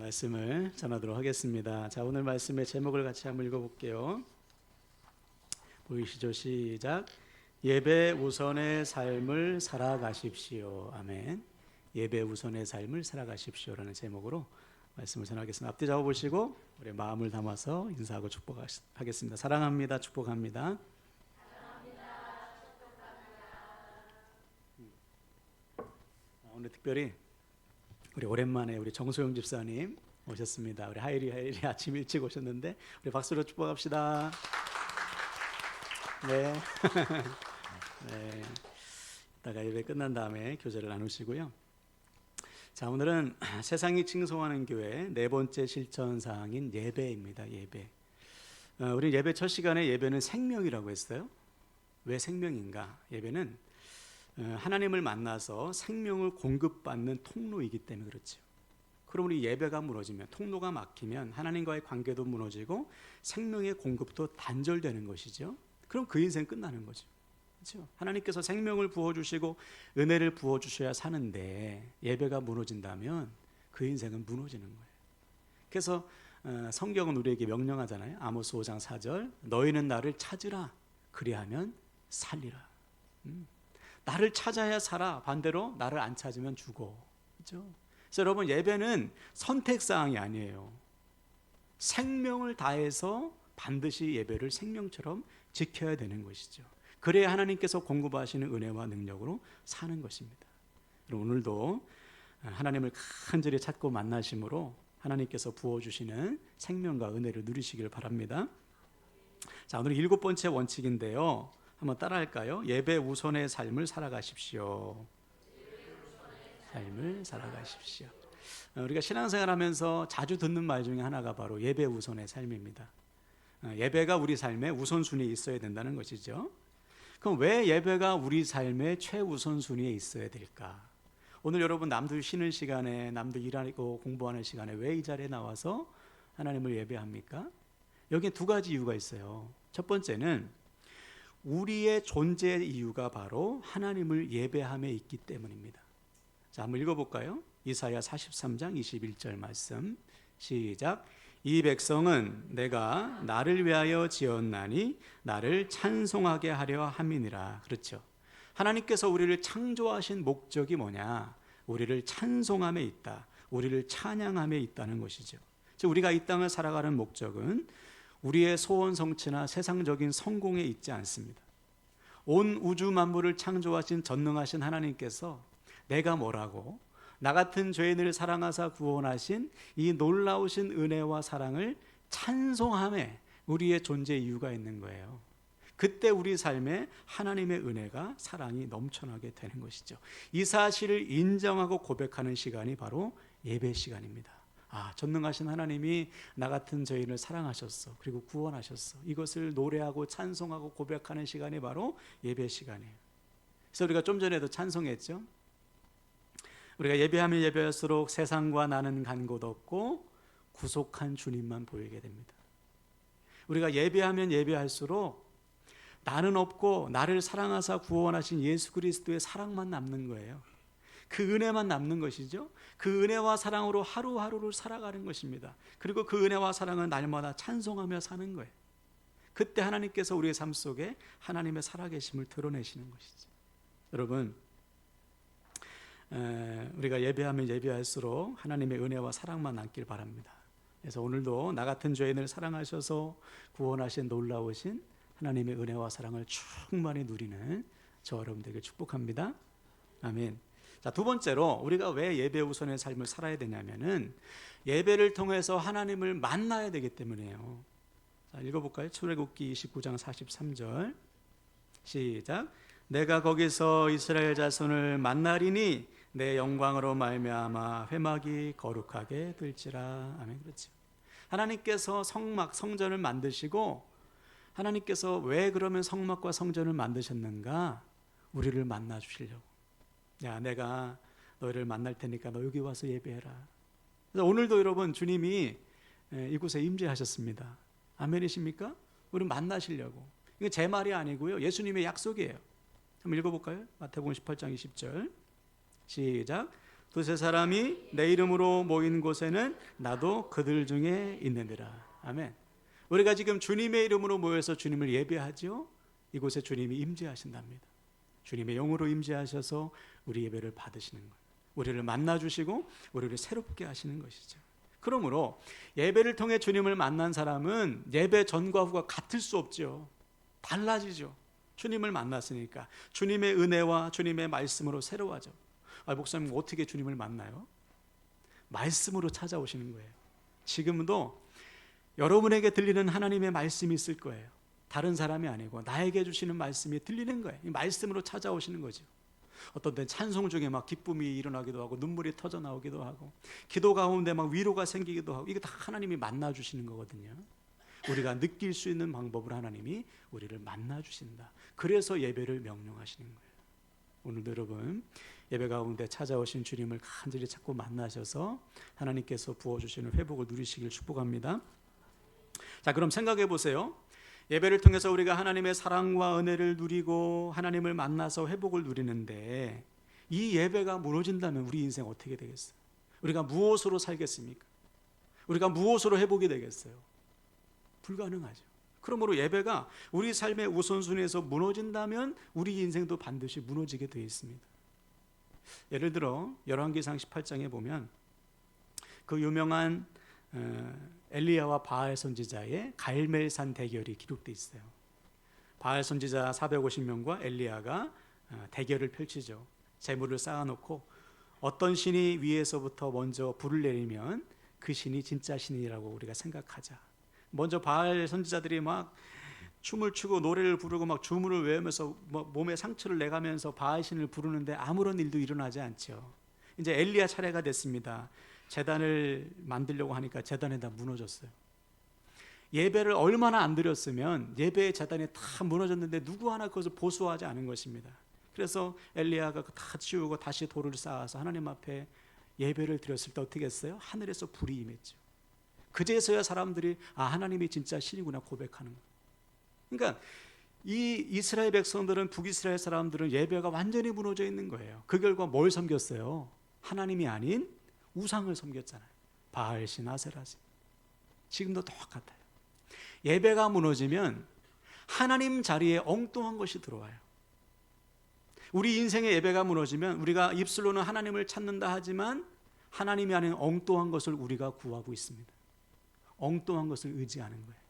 말씀을 전하도록 하겠습니다. 자, 오늘 말씀의 제목을 같이 한번 읽어볼게요. 보이시죠? 시작. 예배 우선의 삶을 살아가십시오. 아멘. 예배 우선의 삶을 살아가십시오라는 제목으로 말씀을 전하겠습니다. 앞뒤 잡아보시고 우리 마음을 담아서 인사하고 축복하겠습니다. 사랑합니다. 축복합니다. 오늘 특별히 우리 오랜만에 우리 정소영 집사님 오셨습니다. 우리 하이리 아침 일찍 오셨는데 우리 박수로 축복합시다. 네. 네. 이따가 예배 끝난 다음에 교제를 나누시고요. 자, 오늘은 세상이 칭송하는 교회 네 번째 실천 사항인 예배입니다. 예배. 우리 예배 첫 시간에 예배는 생명이라고 했어요. 왜 생명인가? 예배는 하나님을 만나서 생명을 공급받는 통로이기 때문에 그렇죠. 그럼 우리 예배가 무너지면, 통로가 막히면 하나님과의 관계도 무너지고 생명의 공급도 단절되는 것이죠. 그럼 그 인생 끝나는 거죠. 그렇죠? 하나님께서 생명을 부어주시고 은혜를 부어주셔야 사는데 예배가 무너진다면 그 인생은 무너지는 거예요. 그래서 성경은 우리에게 명령하잖아요. 아모스 5장 4절 너희는 나를 찾으라 그리하면 살리라. 나를 찾아야 살아. 반대로 나를 안 찾으면 죽어. 그렇죠? 그래서 여러분, 예배는 선택사항이 아니에요. 생명을 다해서 반드시 예배를 생명처럼 지켜야 되는 것이죠. 그래야 하나님께서 공급하시는 은혜와 능력으로 사는 것입니다. 오늘도 하나님을 간절히 찾고 만나심으로 하나님께서 부어주시는 생명과 은혜를 누리시길 바랍니다. 자, 오늘 7번째 원칙인데요. 한번 따라할까요? 예배 우선의 삶을 살아가십시오. 삶을 살아가십시오. 우리가 신앙생활하면서 자주 듣는 말 중에 하나가 바로 예배 우선의 삶입니다. 예배가 우리 삶의 우선순위에 있어야 된다는 것이죠. 그럼 왜 예배가 우리 삶의 최우선순위에 있어야 될까? 오늘 여러분 남들 쉬는 시간에, 남들 일하고 공부하는 시간에 왜 이 자리에 나와서 하나님을 예배합니까? 여기에 두 가지 이유가 있어요. 첫 번째는 우리의 존재의 이유가 바로 하나님을 예배함에 있기 때문입니다. 자, 한번 읽어볼까요? 이사야 43장 21절 말씀 시작. 이 백성은 내가 나를 위하여 지었나니 나를 찬송하게 하려 함이니라. 그렇죠. 하나님께서 우리를 창조하신 목적이 뭐냐? 우리를 찬송함에 있다. 우리를 찬양함에 있다는 것이죠. 즉 우리가 이 땅을 살아가는 목적은 우리의 소원 성취나 세상적인 성공에 있지 않습니다. 온 우주 만물을 창조하신 전능하신 하나님께서 내가 뭐라고 나 같은 죄인을 사랑하사 구원하신 이 놀라우신 은혜와 사랑을 찬송함에 우리의 존재 이유가 있는 거예요. 그때 우리 삶에 하나님의 은혜가 사랑이 넘쳐나게 되는 것이죠. 이 사실을 인정하고 고백하는 시간이 바로 예배 시간입니다. 전능하신 하나님이 나 같은 죄인을 사랑하셨어. 그리고 구원하셨어. 이것을 노래하고 찬송하고 고백하는 시간이 바로 예배 시간이에요. 그래서 우리가 좀 전에도 찬송했죠. 우리가 예배하면 예배할수록 세상과 나는 간 곳 없고 구속한 주님만 보이게 됩니다. 우리가 예배하면 예배할수록 나는 없고 나를 사랑하사 구원하신 예수 그리스도의 사랑만 남는 거예요. 그 은혜만 남는 것이죠. 그 은혜와 사랑으로 하루하루를 살아가는 것입니다. 그리고 그 은혜와 사랑은 날마다 찬송하며 사는 거예요. 그때 하나님께서 우리의 삶 속에 하나님의 살아계심을 드러내시는 것이죠. 여러분, 우리가 예배하면 예배할수록 하나님의 은혜와 사랑만 남길 바랍니다. 그래서 오늘도 나 같은 죄인을 사랑하셔서 구원하신 놀라우신 하나님의 은혜와 사랑을 충만히 누리는 저 여러분들에게 축복합니다. 아멘. 자, 두 번째로 우리가 왜 예배 우선의 삶을 살아야 되냐면은 예배를 통해서 하나님을 만나야 되기 때문이에요. 자, 읽어볼까요? 출애굽기 29장 43절 시작. 내가 거기서 이스라엘 자손을 만나리니 내 영광으로 말미암아 회막이 거룩하게 될지라. 아멘. 그렇죠. 하나님께서 성막 성전을 만드시고 하나님께서 왜 그러면 성막과 성전을 만드셨는가? 우리를 만나 주시려고. 야, 내가 너희를 만날 테니까 너 여기 와서 예배해라. 그래서 오늘도 여러분 주님이 이곳에 임재하셨습니다. 아멘이십니까? 우리 만나시려고. 이게 제 말이 아니고요. 예수님의 약속이에요. 한번 읽어볼까요? 마태복음 18장 20절 시작. 두세 사람이 내 이름으로 모인 곳에는 나도 그들 중에 있느니라. 아멘. 우리가 지금 주님의 이름으로 모여서 주님을 예배하죠. 이곳에 주님이 임재하신답니다. 주님의 영으로 임재하셔서 우리 예배를 받으시는 거예요. 우리를 만나주시고 우리를 새롭게 하시는 것이죠. 그러므로 예배를 통해 주님을 만난 사람은 예배 전과 후가 같을 수 없죠. 달라지죠. 주님을 만났으니까 주님의 은혜와 주님의 말씀으로 새로워져. 목사님 어떻게 주님을 만나요? 말씀으로 찾아오시는 거예요. 지금도 여러분에게 들리는 하나님의 말씀이 있을 거예요. 다른 사람이 아니고 나에게 주시는 말씀이 들리는 거예요. 이 말씀으로 찾아오시는 거죠. 어떤 때 찬송 중에 막 기쁨이 일어나기도 하고 눈물이 터져 나오기도 하고 기도 가운데 막 위로가 생기기도 하고, 이게 다 하나님이 만나 주시는 거거든요. 우리가 느낄 수 있는 방법으로 하나님이 우리를 만나 주신다. 그래서 예배를 명령하시는 거예요. 오늘도 여러분 예배 가운데 찾아오신 주님을 간절히 찾고 만나셔서 하나님께서 부어주시는 회복을 누리시길 축복합니다. 자, 그럼 생각해 보세요. 예배를 통해서 우리가 하나님의 사랑과 은혜를 누리고 하나님을 만나서 회복을 누리는데, 이 예배가 무너진다면 우리 인생 어떻게 되겠어요? 우리가 무엇으로 살겠습니까? 우리가 무엇으로 회복이 되겠어요? 불가능하죠. 그러므로 예배가 우리 삶의 우선순위에서 무너진다면 우리 인생도 반드시 무너지게 되어 있습니다. 예를 들어 열왕기상 18장에 보면 그 유명한 엘리야와 바알 선지자의 갈멜산 대결이 기록되어 있어요. 바알 선지자 450명과 엘리야가 대결을 펼치죠. 재물을 쌓아놓고 어떤 신이 위에서부터 먼저 불을 내리면 그 신이 진짜 신이라고 우리가 생각하자. 먼저 바알 선지자들이 막 춤을 추고 노래를 부르고 막 주문을 외우면서 몸에 상처를 내가면서 바알 신을 부르는데 아무런 일도 일어나지 않죠. 이제 엘리야 차례가 됐습니다. 제단을 만들려고 하니까 제단이 다 무너졌어요. 예배를 얼마나 안 드렸으면 예배의 제단이 다 무너졌는데 누구 하나 그것을 보수하지 않은 것입니다. 그래서 엘리야가 다 치우고 다시 돌을 쌓아서 하나님 앞에 예배를 드렸을 때 어떻게 했어요? 하늘에서 불이 임했죠. 그제서야 사람들이 하나님이 진짜 신이구나 고백하는 거예요. 그러니까 이 이스라엘 백성들은, 북이스라엘 사람들은 예배가 완전히 무너져 있는 거예요. 그 결과 뭘 섬겼어요? 하나님이 아닌 우상을 섬겼잖아요. 바알신, 아세라신. 지금도 똑같아요. 예배가 무너지면 하나님 자리에 엉뚱한 것이 들어와요. 우리 인생의 예배가 무너지면 우리가 입술로는 하나님을 찾는다 하지만 하나님이 아닌 엉뚱한 것을 우리가 구하고 있습니다. 엉뚱한 것을 의지하는 거예요.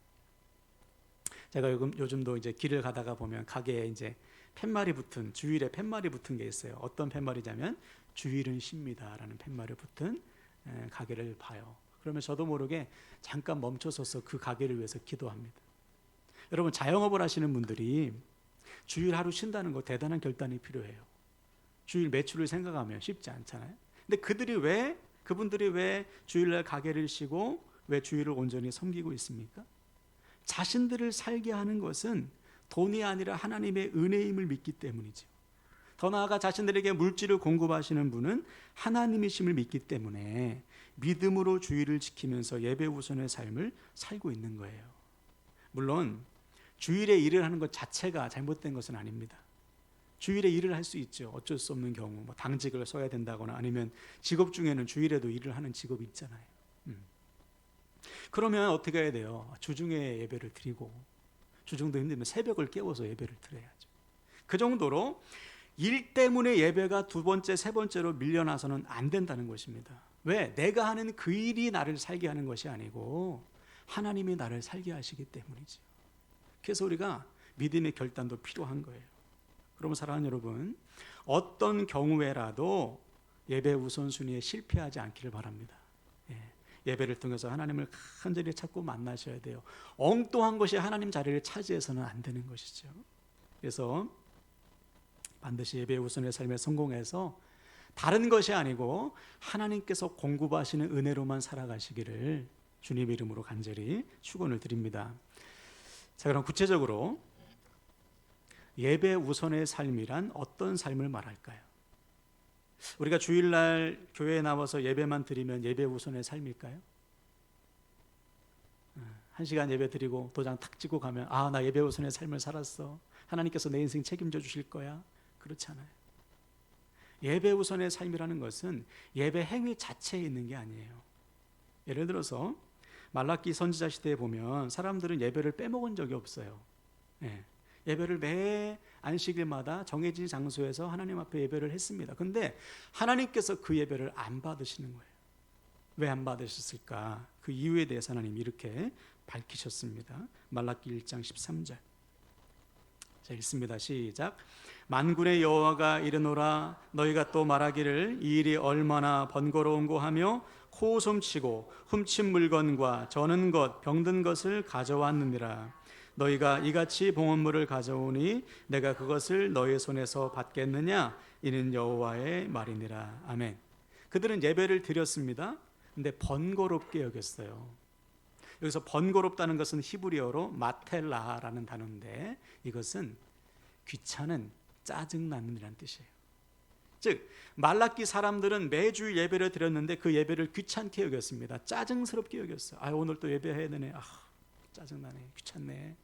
제가 요즘도 이제 길을 가다가 보면 가게에 이제 팻말이 붙은, 주일에 팻말이 붙은 게 있어요. 어떤 팻말이냐면 주일은 쉽니다라는 팻말이 붙은 가게를 봐요. 그러면 저도 모르게 잠깐 멈춰서서 그 가게를 위해서 기도합니다. 여러분, 자영업을 하시는 분들이 주일 하루 쉰다는 거 대단한 결단이 필요해요. 주일 매출을 생각하면 쉽지 않잖아요. 근데 그분들이 왜 주일날 가게를 쉬고 왜 주일을 온전히 섬기고 있습니까? 자신들을 살게 하는 것은 돈이 아니라 하나님의 은혜임을 믿기 때문이죠. 더 나아가 자신들에게 물질을 공급하시는 분은 하나님이심을 믿기 때문에 믿음으로 주일을 지키면서 예배 우선의 삶을 살고 있는 거예요. 물론 주일에 일을 하는 것 자체가 잘못된 것은 아닙니다. 주일에 일을 할 수 있죠. 어쩔 수 없는 경우, 당직을 써야 된다거나 아니면 직업 중에는 주일에도 일을 하는 직업이 있잖아요. 그러면 어떻게 해야 돼요? 주중에 예배를 드리고, 주중도 힘들면 새벽을 깨워서 예배를 드려야죠. 그 정도로 일 때문에 예배가 두 번째, 세 번째로 밀려나서는 안 된다는 것입니다. 왜? 내가 하는 그 일이 나를 살게 하는 것이 아니고 하나님이 나를 살게 하시기 때문이죠. 그래서 우리가 믿음의 결단도 필요한 거예요. 그러면 사랑하는 여러분, 어떤 경우에라도 예배 우선순위에 실패하지 않기를 바랍니다. 예배를 통해서 하나님을 간절히 찾고 만나셔야 돼요. 엉뚱한 것이 하나님 자리를 차지해서는 안 되는 것이죠. 그래서 반드시 예배 우선의 삶에 성공해서 다른 것이 아니고 하나님께서 공급하시는 은혜로만 살아가시기를 주님 이름으로 간절히 축원을 드립니다. 자, 그럼 구체적으로 예배 우선의 삶이란 어떤 삶을 말할까요? 우리가 주일날 교회에 나와서 예배만 드리면 예배 우선의 삶일까요? 1시간 예배 드리고 도장 탁 찍고 가면 나 예배 우선의 삶을 살았어, 하나님께서 내 인생 책임져 주실 거야. 그렇지 않아요. 예배 우선의 삶이라는 것은 예배 행위 자체에 있는 게 아니에요. 예를 들어서 말라기 선지자 시대에 보면 사람들은 예배를 빼먹은 적이 없어요. 예배를 매 안식일마다 정해진 장소에서 하나님 앞에 예배를 했습니다. 근데 하나님께서 그 예배를 안 받으시는 거예요. 왜 안 받으셨을까? 그 이유에 대해서 하나님이 이렇게 밝히셨습니다. 말라기 1장 13절. 자, 읽습니다. 시작. 만군의 여호와가 이르노라 너희가 또 말하기를 이 일이 얼마나 번거로운고 하며 코웃음치고 훔친 물건과 저는 것 병든 것을 가져왔느니라. 너희가 이같이 봉헌물을 가져오니 내가 그것을 너희 손에서 받겠느냐? 이는 여호와의 말이니라. 아멘. 그들은 예배를 드렸습니다. 근데 번거롭게 여겼어요. 여기서 번거롭다는 것은 히브리어로 마텔라라는 단어인데 이것은 귀찮은, 짜증나는 이라는 뜻이에요. 즉 말라기 사람들은 매주 예배를 드렸는데 그 예배를 귀찮게 여겼습니다. 짜증스럽게 여겼어요. 오늘 또 예배해야 되네. 짜증나네. 귀찮네.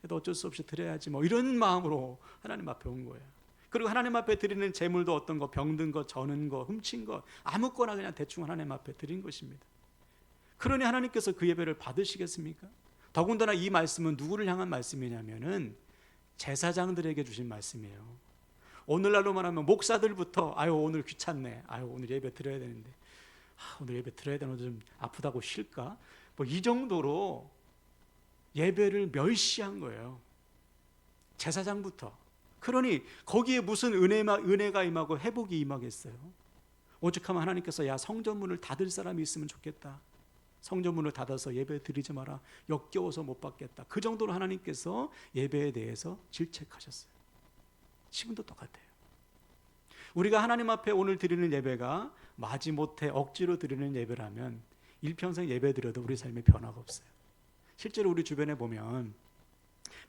그래도 어쩔 수 없이 드려야지 뭐 이런 마음으로 하나님 앞에 온 거예요. 그리고 하나님 앞에 드리는 제물도 어떤 거 병든 거, 저는 거, 훔친 거 아무거나 그냥 대충 하나님 앞에 드린 것입니다. 그러니 하나님께서 그 예배를 받으시겠습니까? 더군다나 이 말씀은 누구를 향한 말씀이냐면은 제사장들에게 주신 말씀이에요. 오늘날로 말하면 목사들부터 오늘 귀찮네. 오늘 예배 드려야 되는데. 오늘 예배 드려야 되는데 좀 아프다고 쉴까? 뭐 이 정도로 예배를 멸시한 거예요. 제사장부터. 그러니 거기에 무슨 은혜가 임하고 회복이 임하겠어요? 오죽하면 하나님께서 성전문을 닫을 사람이 있으면 좋겠다. 성전문을 닫아서 예배 드리지 마라. 역겨워서 못 받겠다. 그 정도로 하나님께서 예배에 대해서 질책하셨어요. 지금도 똑같아요. 우리가 하나님 앞에 오늘 드리는 예배가 마지못해 억지로 드리는 예배라면 일평생 예배 드려도 우리 삶에 변화가 없어요. 실제로 우리 주변에 보면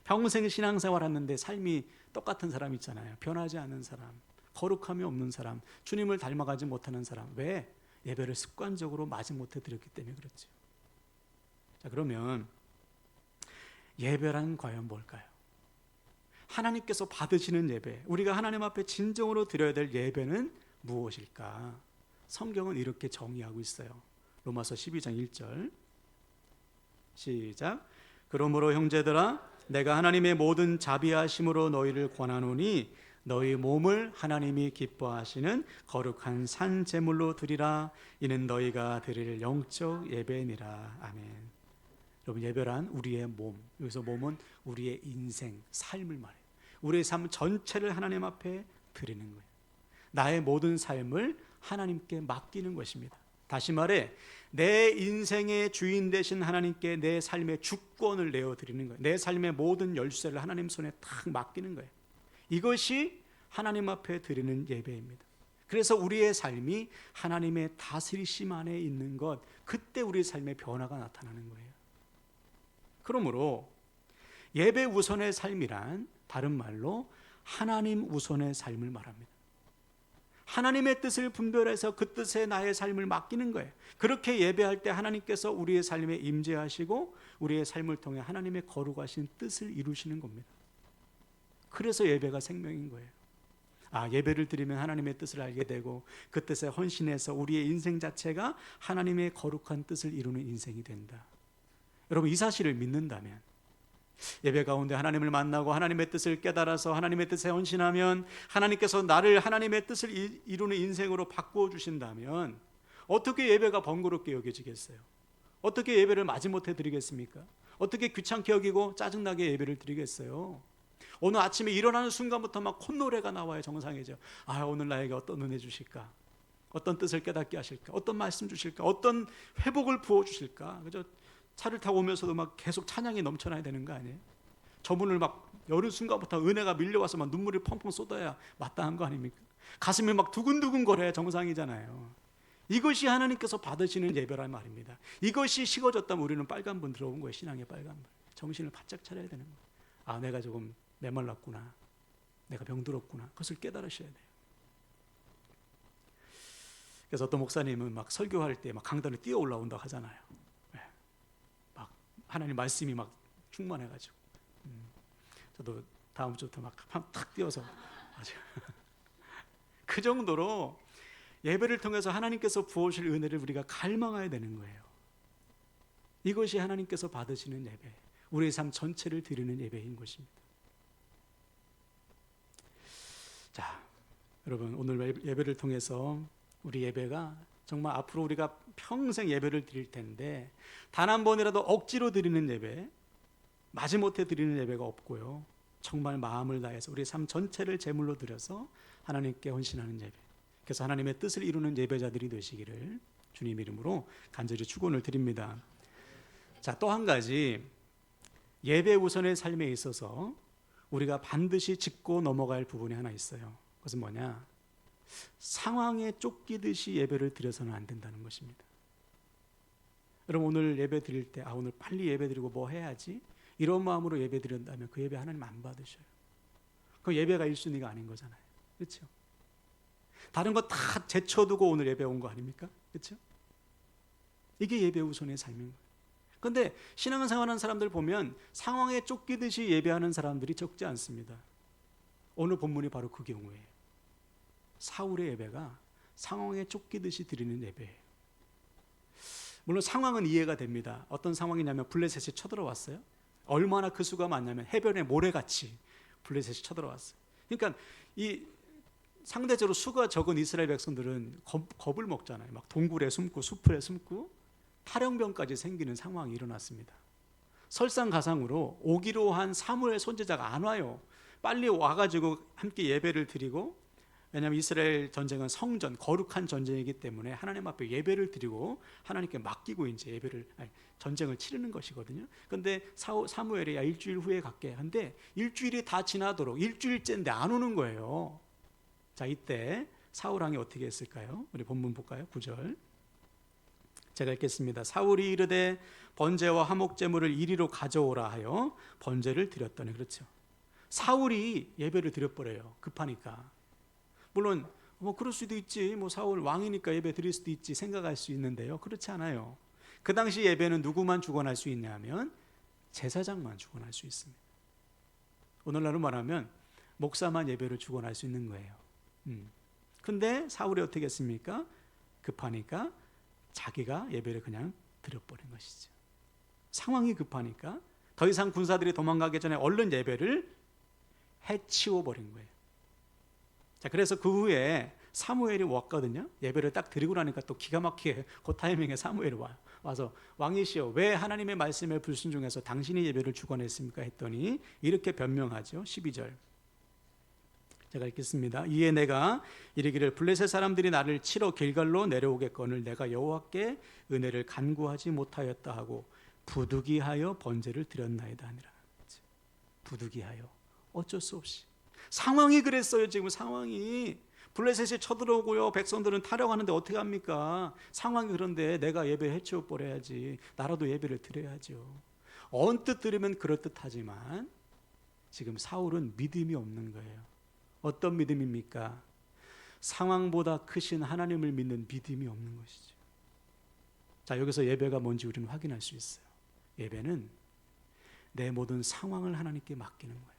평생 신앙생활 하는데 삶이 똑같은 사람 있잖아요. 변하지 않는 사람, 거룩함이 없는 사람, 주님을 닮아가지 못하는 사람. 왜? 예배를 습관적으로 마지못해 드렸기 때문에 그렇죠. 자, 그러면 예배란 과연 뭘까요? 하나님께서 받으시는 예배, 우리가 하나님 앞에 진정으로 드려야 될 예배는 무엇일까? 성경은 이렇게 정의하고 있어요. 로마서 12장 1절 시작. 그러므로 형제들아 내가 하나님의 모든 자비하심으로 너희를 권하노니 너희 몸을 하나님이 기뻐하시는 거룩한 산 제물로 드리라. 이는 너희가 드릴 영적 예배니라. 아멘. 여러분, 예배란 우리의 몸, 여기서 몸은 우리의 인생, 삶을 말해요. 우리의 삶 전체를 하나님 앞에 드리는 거예요. 나의 모든 삶을 하나님께 맡기는 것입니다. 다시 말해 내 인생의 주인 되신 하나님께 내 삶의 주권을 내어드리는 거예요. 내 삶의 모든 열쇠를 하나님 손에 탁 맡기는 거예요. 이것이 하나님 앞에 드리는 예배입니다. 그래서 우리의 삶이 하나님의 다스리심 안에 있는 것, 그때 우리의 삶의 변화가 나타나는 거예요. 그러므로 예배 우선의 삶이란 다른 말로 하나님 우선의 삶을 말합니다. 하나님의 뜻을 분별해서 그 뜻에 나의 삶을 맡기는 거예요. 그렇게 예배할 때 하나님께서 우리의 삶에 임재하시고 우리의 삶을 통해 하나님의 거룩하신 뜻을 이루시는 겁니다. 그래서 예배가 생명인 거예요. 예배를 드리면 하나님의 뜻을 알게 되고 그 뜻에 헌신해서 우리의 인생 자체가 하나님의 거룩한 뜻을 이루는 인생이 된다. 여러분, 이 사실을 믿는다면 예배 가운데 하나님을 만나고 하나님의 뜻을 깨달아서 하나님의 뜻에 헌신하면 하나님께서 나를 하나님의 뜻을 이루는 인생으로 바꾸어 주신다면 어떻게 예배가 번거롭게 여겨지겠어요? 어떻게 예배를 마지못해 드리겠습니까? 어떻게 귀찮게 여기고 짜증나게 예배를 드리겠어요? 오늘 아침에 일어나는 순간부터 막 콧노래가 나와요. 정상이죠. 오늘 나에게 어떤 은혜 주실까? 어떤 뜻을 깨닫게 하실까? 어떤 말씀 주실까? 어떤 회복을 부어 주실까? 그죠? 차를 타고 오면서도 막 계속 찬양이 넘쳐나야 되는 거 아니에요? 저분을 막 여는 순간부터 은혜가 밀려와서 막 눈물이 펑펑 쏟아야 마땅한 거 아닙니까? 가슴이 막 두근두근 거려야 정상이잖아요. 이것이 하나님께서 받으시는 예배란 말입니다. 이것이 식어졌다면 우리는 빨간불 들어온 거예요. 신앙의 빨간불. 정신을 바짝 차려야 되는 거예요. 내가 조금 메말랐구나. 내가 병들었구나. 그것을 깨달으셔야 돼요. 그래서 어떤 목사님은 막 설교할 때 막 강단에 뛰어 올라온다고 하잖아요. 막 하나님 말씀이 막 충만해가지고. 저도 다음 주부터 막 탁 뛰어서 그 정도로 예배를 통해서 하나님께서 부어주실 은혜를 우리가 갈망해야 되는 거예요. 이것이 하나님께서 받으시는 예배, 우리의 삶 전체를 드리는 예배인 것입니다. 자, 여러분, 오늘 예배를 통해서 우리 예배가 정말 앞으로 우리가 평생 예배를 드릴 텐데 단 한 번이라도 억지로 드리는 예배, 마지못해 드리는 예배가 없고요, 정말 마음을 다해서 우리 삶 전체를 제물로 드려서 하나님께 헌신하는 예배, 그래서 하나님의 뜻을 이루는 예배자들이 되시기를 주님 이름으로 간절히 축원을 드립니다. 자, 또 한 가지 예배 우선의 삶에 있어서 우리가 반드시 짚고 넘어갈 부분이 하나 있어요. 그것은 뭐냐? 상황에 쫓기듯이 예배를 드려서는 안 된다는 것입니다. 여러분, 오늘 예배 드릴 때 오늘 빨리 예배 드리고 뭐 해야지, 이런 마음으로 예배 드린다면 그 예배 하나님 안 받으셔요. 그 예배가 1순위가 아닌 거잖아요. 그렇죠? 다른 거 다 제쳐두고 오늘 예배 온 거 아닙니까? 그렇죠? 이게 예배 우선의 삶인 거예요. 그런데 신앙생활하는 사람들 보면 상황에 쫓기듯이 예배하는 사람들이 적지 않습니다. 오늘 본문이 바로 그 경우예요. 사울의 예배가 상황에 쫓기듯이 드리는 예배예요. 물론 상황은 이해가 됩니다. 어떤 상황이냐면 블레셋이 쳐들어왔어요. 얼마나 그 수가 많냐면 해변에 모래같이 블레셋이 쳐들어왔어요. 그러니까 이 상대적으로 수가 적은 이스라엘 백성들은 겁을 먹잖아요. 막 동굴에 숨고 숲에 숨고 탈영병까지 생기는 상황이 일어났습니다. 설상가상으로 오기로 한 사무엘 선지자가 안 와요. 빨리 와가지고 함께 예배를 드리고, 왜냐하면 이스라엘 전쟁은 성전, 거룩한 전쟁이기 때문에 하나님 앞에 예배를 드리고 하나님께 맡기고 이제 전쟁을 치르는 것이거든요. 그런데 사무엘이 일주일 후에 갈게 한데 일주일이 다 지나도록 일주일째인데 안 오는 거예요. 자, 이때 사울 왕이 어떻게 했을까요? 우리 본문 볼까요? 9절 제가 읽겠습니다. 사울이 이르되 번제와 화목제물을 이리로 가져오라 하여 번제를 드렸더니, 그렇죠, 사울이 예배를 드려버려요. 급하니까. 물론 뭐 그럴 수도 있지, 뭐 사울 왕이니까 예배 드릴 수도 있지 생각할 수 있는데요, 그렇지 않아요. 그 당시 예배는 누구만 주관할 수 있냐면 제사장만 주관할 수 있습니다. 오늘날로 말하면 목사만 예배를 주관할 수 있는 거예요. 근데 사울이 어떻게 했습니까? 급하니까 자기가 예배를 그냥 드려버린 것이죠. 상황이 급하니까 더 이상 군사들이 도망가기 전에 얼른 예배를 해치워버린 거예요. 자, 그래서 그 후에 사무엘이 왔거든요. 예배를 딱 드리고 나니까 또 기가 막히게 그 타이밍에 사무엘이 와서 왕이시여, 왜 하나님의 말씀에 불순종해서 당신이 예배를 주관했습니까? 했더니 이렇게 변명하죠. 12절 제가 읽겠습니다. 이에 내가 이르기를 블레셋 사람들이 나를 치러 길갈로 내려오겠거늘 내가 여호와께 은혜를 간구하지 못하였다 하고 부득이하여 번제를 드렸나이다 하니라. 부득이하여, 어쩔 수 없이 상황이 그랬어요. 지금 상황이 블레셋이 쳐들어오고요, 백성들은 타령하는데 어떻게 합니까? 상황이 그런데 내가 예배 해치워버려야지, 나라도 예배를 드려야죠. 언뜻 들으면 그럴듯하지만 지금 사울은 믿음이 없는 거예요. 어떤 믿음입니까? 상황보다 크신 하나님을 믿는 믿음이 없는 것이죠. 자, 여기서 예배가 뭔지 우리는 확인할 수 있어요. 예배는 내 모든 상황을 하나님께 맡기는 거예요.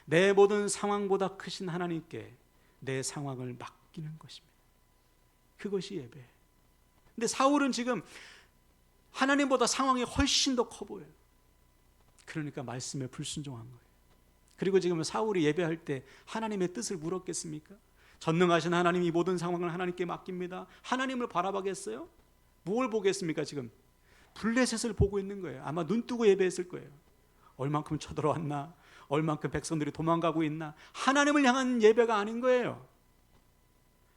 내 모든 상황보다 크신 하나님께 내 상황을 맡기는 것입니다. 그것이 예배. 근데 사울은 지금 하나님보다 상황이 훨씬 더 커 보여요. 그러니까 말씀에 불순종한 거예요. 그리고 지금 사울이 예배할 때 하나님의 뜻을 물었겠습니까? 전능하신 하나님, 이 모든 상황을 하나님께 맡깁니다. 하나님을 바라보겠어요? 뭘 보겠습니까? 지금 블레셋을 보고 있는 거예요. 아마 눈 뜨고 예배했을 거예요. 얼만큼 쳐들어왔나? 얼만큼 백성들이 도망가고 있나? 하나님을 향한 예배가 아닌 거예요.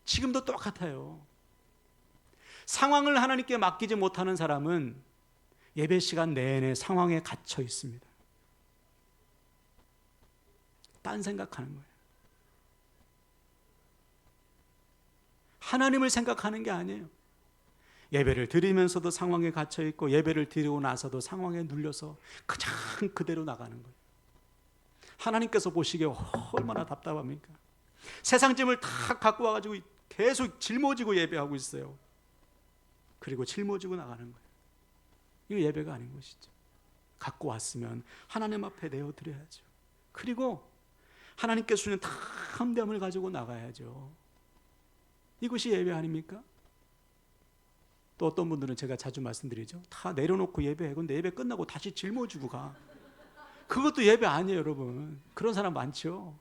지금도 똑같아요. 상황을 하나님께 맡기지 못하는 사람은 예배 시간 내내 상황에 갇혀 있습니다. 딴 생각하는 거예요. 하나님을 생각하는 게 아니에요. 예배를 드리면서도 상황에 갇혀 있고 예배를 드리고 나서도 상황에 눌려서 그냥 그대로 나가는 거예요. 하나님께서 보시기에 얼마나 답답합니까? 세상 짐을 다 갖고 와가지고 계속 짊어지고 예배하고 있어요. 그리고 짊어지고 나가는 거예요. 이거 예배가 아닌 것이죠. 갖고 왔으면 하나님 앞에 내어드려야죠. 그리고 하나님께 주는 다 함됨을 가지고 나가야죠. 이것이 예배 아닙니까? 또 어떤 분들은 제가 자주 말씀드리죠. 다 내려놓고 예배해. 근데 예배 끝나고 다시 짊어지고 가. 그것도 예배 아니에요, 여러분. 그런 사람 많죠.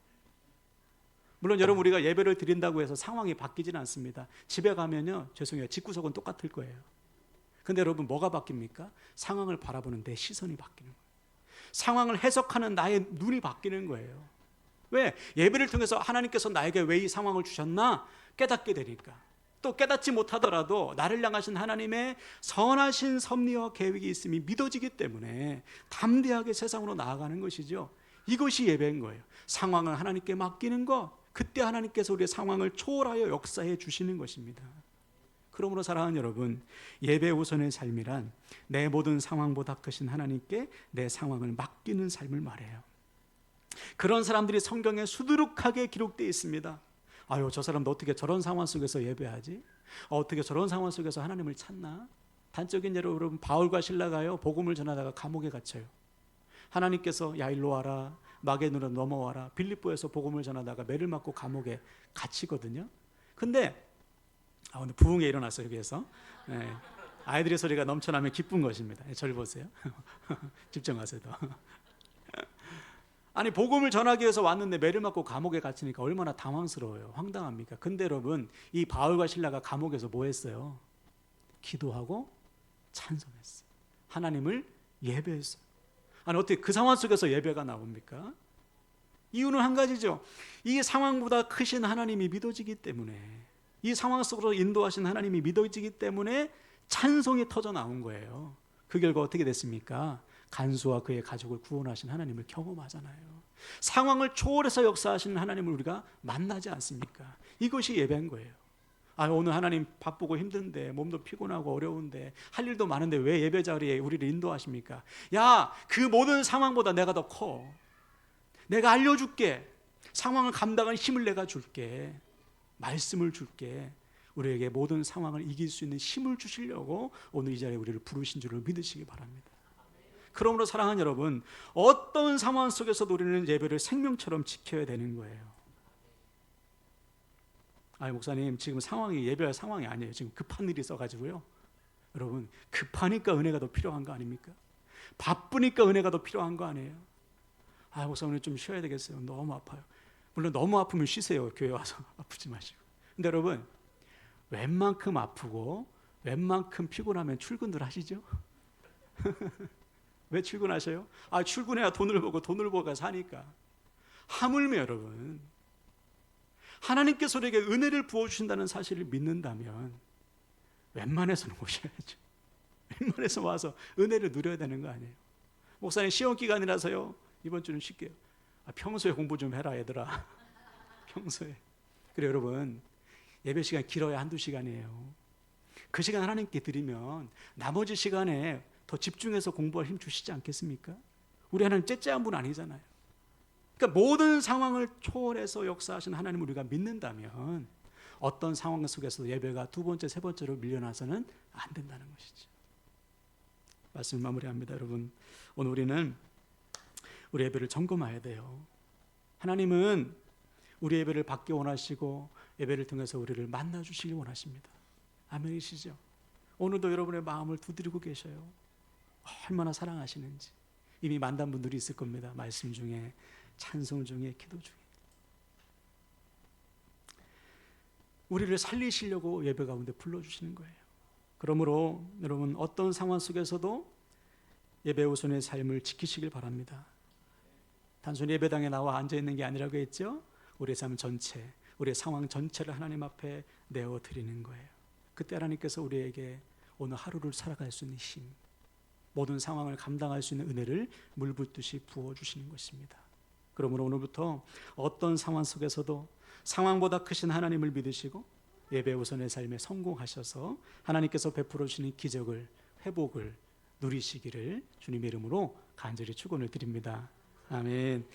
물론 여러분, 우리가 예배를 드린다고 해서 상황이 바뀌지는 않습니다. 집에 가면요, 죄송해요, 집구석은 똑같을 거예요. 근데 여러분, 뭐가 바뀝니까? 상황을 바라보는 내 시선이 바뀌는 거예요. 상황을 해석하는 나의 눈이 바뀌는 거예요. 왜? 예배를 통해서 하나님께서 나에게 왜 이 상황을 주셨나 깨닫게 되니까. 또 깨닫지 못하더라도 나를 향하신 하나님의 선하신 섭리와 계획이 있음이 믿어지기 때문에 담대하게 세상으로 나아가는 것이죠. 이것이 예배인 거예요. 상황을 하나님께 맡기는 것, 그때 하나님께서 우리의 상황을 초월하여 역사해 주시는 것입니다. 그러므로 사랑하는 여러분, 예배 우선의 삶이란 내 모든 상황보다 크신 하나님께 내 상황을 맡기는 삶을 말해요. 그런 사람들이 성경에 수두룩하게 기록되어 있습니다. 아유, 저 사람도 어떻게 저런 상황 속에서 예배하지? 어떻게 저런 상황 속에서 하나님을 찾나? 단적인 예로 여러분, 바울과 실라가요, 복음을 전하다가 감옥에 갇혀요. 하나님께서 야, 일로 와라, 마게도로 넘어와라. 빌립보에서 복음을 전하다가 매를 맞고 감옥에 갇히거든요. 근데 오늘 부흥에 일어났어요. 여기에서 아이들의 소리가 넘쳐나면 기쁜 것입니다. 저를 보세요. 집중하세요. 아니, 복음을 전하기 위해서 왔는데 매를 맞고 감옥에 갇히니까 얼마나 당황스러워요. 황당합니까? 근데 여러분, 이 바울과 실라가 감옥에서 뭐 했어요? 기도하고 찬송했어요. 하나님을 예배했어요. 아니, 어떻게 그 상황 속에서 예배가 나옵니까? 이유는 한 가지죠. 이 상황보다 크신 하나님이 믿어지기 때문에, 이 상황 속으로 인도하신 하나님이 믿어지기 때문에 찬송이 터져 나온 거예요. 그 결과 어떻게 됐습니까? 간수와 그의 가족을 구원하신 하나님을 경험하잖아요. 상황을 초월해서 역사하시는 하나님을 우리가 만나지 않습니까? 이것이 예배인 거예요. 오늘 하나님 바쁘고 힘든데, 몸도 피곤하고 어려운데, 할 일도 많은데 왜 예배 자리에 우리를 인도하십니까? 야, 그 모든 상황보다 내가 더 커. 내가 알려줄게. 상황을 감당할 힘을 내가 줄게. 말씀을 줄게. 우리에게 모든 상황을 이길 수 있는 힘을 주시려고 오늘 이 자리에 우리를 부르신 줄을 믿으시기 바랍니다. 그러므로 사랑하는 여러분, 어떤 상황 속에서도 우리는 예배를 생명처럼 지켜야 되는 거예요. 목사님, 지금 상황이 예배할 상황이 아니에요. 지금 급한 일이 있어가지고요. 여러분, 급하니까 은혜가 더 필요한 거 아닙니까? 바쁘니까 은혜가 더 필요한 거 아니에요? 목사, 오늘 좀 쉬어야 되겠어요. 너무 아파요. 물론 너무 아프면 쉬세요. 교회 와서 아프지 마시고. 근데 여러분, 웬만큼 아프고 웬만큼 피곤하면 출근들 하시죠? 왜 출근하셔요? 출근해야 돈을 벌고 사니까. 하물며 여러분, 하나님께서 우리에게 은혜를 부어주신다는 사실을 믿는다면 웬만해서는 오셔야죠. 웬만해서 와서 은혜를 누려야 되는 거 아니에요? 목사님, 시험 기간이라서요, 이번 주는 쉴게요. 평소에 공부 좀 해라, 얘들아. 평소에. 그래, 여러분, 예배 시간 길어야 한두 시간이에요. 그 시간 하나님께 드리면 나머지 시간에 더 집중해서 공부할 힘 주시지 않겠습니까? 우리 하나님 째째한 분 아니잖아요. 그러니까 모든 상황을 초월해서 역사하신 하나님을 우리가 믿는다면 어떤 상황 속에서도 예배가 두 번째, 세 번째로 밀려나서는 안 된다는 것이죠. 말씀을 마무리합니다. 여러분, 오늘 우리는 우리 예배를 점검해야 돼요. 하나님은 우리 예배를 받기 원하시고 예배를 통해서 우리를 만나주시기 원하십니다. 아멘이시죠? 오늘도 여러분의 마음을 두드리고 계셔요. 얼마나 사랑하시는지. 이미 만난 분들이 있을 겁니다. 말씀 중에, 찬송 중에, 기도 중에. 우리를 살리시려고 예배 가운데 불러주시는 거예요. 그러므로 여러분, 어떤 상황 속에서도 예배 우선의 삶을 지키시길 바랍니다. 단순히 예배당에 나와 앉아있는 게 아니라고 했죠? 우리의 삶 전체, 우리의 상황 전체를 하나님 앞에 내어드리는 거예요. 그때 하나님께서 우리에게 오늘 하루를 살아갈 수 있는 힘, 모든 상황을 감당할 수 있는 은혜를 물붓듯이 부어주시는 것입니다. 그러므로 오늘부터 어떤 상황 속에서도 상황보다 크신 하나님을 믿으시고 예배 우선의 삶에 성공하셔서 하나님께서 베풀어 주시는 기적을, 회복을 누리시기를 주님의 이름으로 간절히 축원을 드립니다. 아멘.